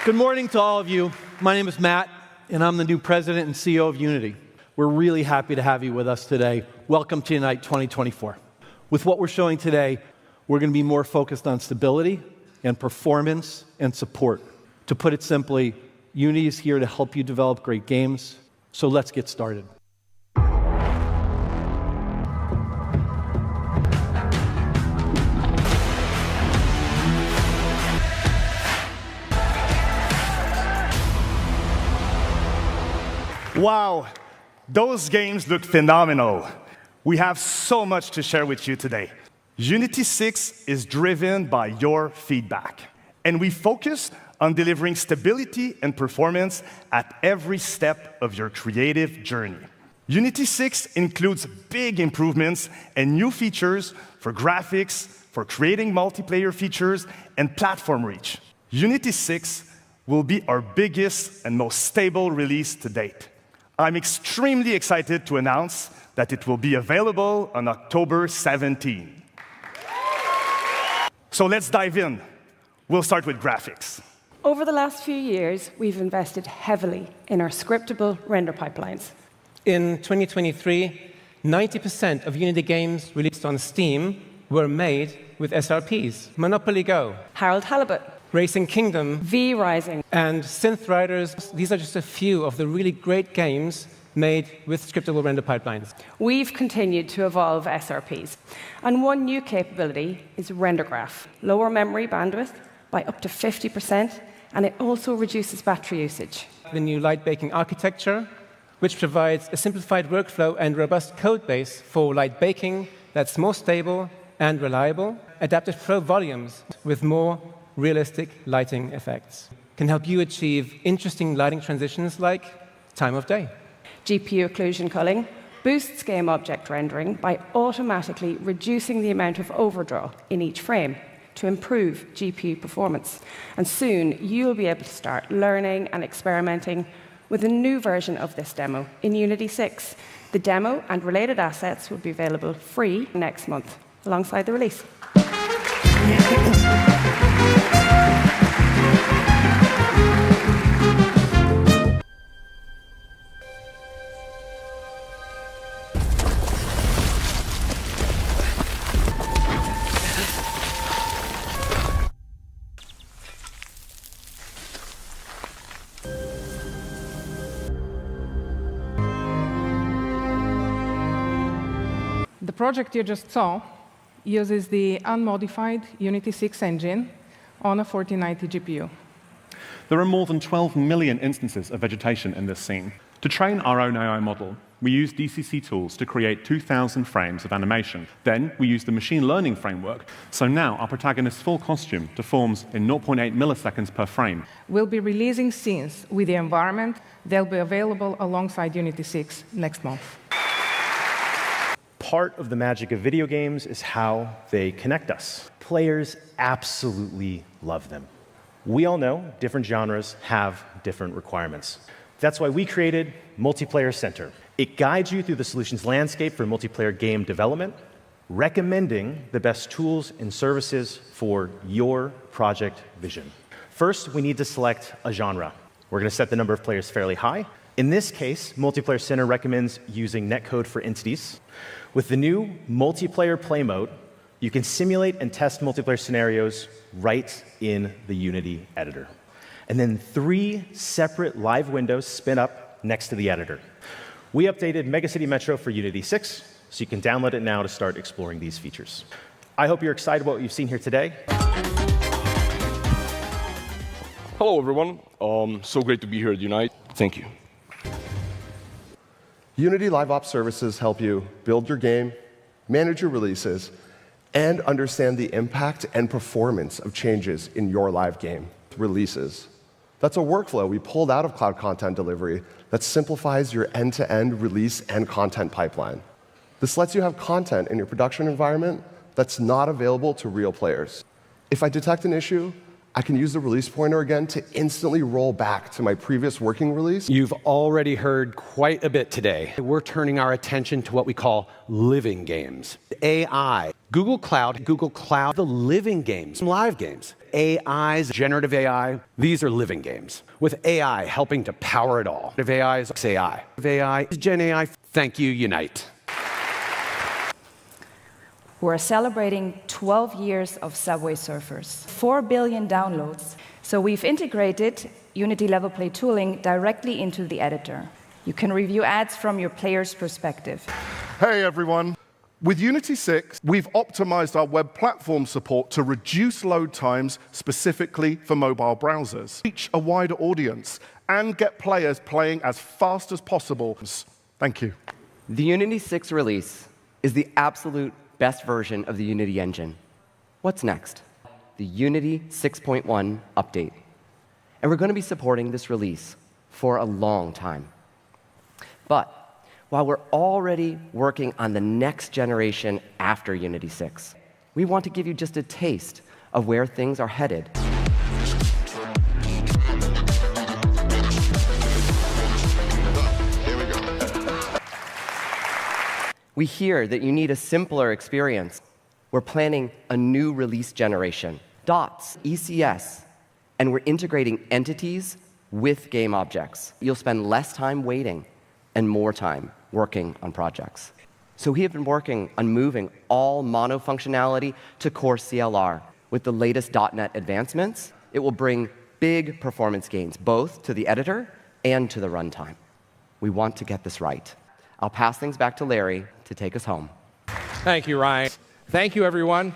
Good morning to all of you. My name is Matt, and I'm the new president and CEO of Unity. We're really happy to have you with us today. Welcome to Unite 2024. With what we're showing today, we're going to be more focused on stability and performance and support. To put it simply, Unity is here to help you develop great games. So let's get started. Wow, those games look phenomenal. We have so much to share with you today. Unity 6 is driven by your feedback, and we focus on delivering stability and performance at every step of your creative journey. Unity 6 includes big improvements and new features for graphics, for creating multiplayer features, and platform reach. Unity 6 will be our biggest and most stable release to date. I'm extremely excited to announce that it will be available on October 17. So let's dive in. We'll start with graphics. Over the last few years, we've invested heavily in our scriptable render pipelines. In 2023, 90% of Unity games released on Steam were made with SRPs. Monopoly Go, Harold Halibut, Racing Kingdom, V Rising, and Synth Riders. These are just a few of the really great games made with scriptable render pipelines. We've continued to evolve SRPs. And one new capability is Render Graph. Lower memory bandwidth by up to 50%, and it also reduces battery usage. The new light baking architecture, which provides a simplified workflow and robust code base for light baking that's more stable and reliable. Adaptive Pro volumes with more realistic lighting effects can help you achieve interesting lighting transitions like time of day. GPU occlusion culling boosts game object rendering by automatically reducing the amount of overdraw in each frame to improve GPU performance. And soon, you'll be able to start learning and experimenting with a new version of this demo in Unity 6. The demo and related assets will be available free next month, alongside the release. The project you just saw uses the unmodified Unity 6 engine on a 4090 GPU. There are more than 12 million instances of vegetation in this scene. To train our own AI model, we use DCC tools to create 2,000 frames of animation. Then we use the machine learning framework, so now our protagonist's full costume deforms in 0.8 milliseconds per frame. We'll be releasing scenes with the environment. They'll be available alongside Unity 6 next month. Part of the magic of video games is how they connect us. Players absolutely love them. We all know different genres have different requirements. That's why we created Multiplayer Center. It guides you through the solutions landscape for multiplayer game development, recommending the best tools and services for your project vision. First, we need to select a genre. We're going to set the number of players fairly high. In this case, Multiplayer Center recommends using netcode for entities. With the new multiplayer play mode, you can simulate and test multiplayer scenarios right in the Unity editor. And then 3 separate live windows spin up next to the editor. We updated Megacity Metro for Unity 6, so you can download it now to start exploring these features. I hope you're excited about what you've seen here today. Hello, everyone. So great to be here at Unite. Thank you. Unity LiveOps services help you build your game, manage your releases, and understand the impact and performance of changes in your live game releases. That's a workflow we pulled out of Cloud Content Delivery that simplifies your end-to-end release and content pipeline. This lets you have content in your production environment that's not available to real players. If I detect an issue, I can use the release pointer again to instantly roll back to my previous working release. You've already heard quite a bit today. We're turning our attention to what we call living games. AI Google Cloud, the living games, live games. AI's generative AI, these are living games, with AI helping to power it all. If AI is AI. If AI is Gen AI, thank you, Unite. We're celebrating 12 years of Subway Surfers, 4 billion downloads. So we've integrated Unity Level Play tooling directly into the editor. You can review ads from your player's perspective. Hey everyone. With Unity 6, we've optimized our web platform support to reduce load times specifically for mobile browsers, reach a wider audience, and get players playing as fast as possible. Thank you. The Unity 6 release is the absolute best version of the Unity engine. What's next? The Unity 6.1 update. And we're going to be supporting this release for a long time. But while we're already working on the next generation after Unity 6, we want to give you just a taste of where things are headed. We hear that you need a simpler experience. We're planning a new release generation, DOTS, ECS, and we're integrating entities with game objects. You'll spend less time waiting and more time working on projects. So we have been working on moving all mono functionality to Core CLR. With the latest .NET advancements, it will bring big performance gains, both to the editor and to the runtime. We want to get this right. I'll pass things back to Larry to take us home. Thank you, Ryan. Thank you, everyone.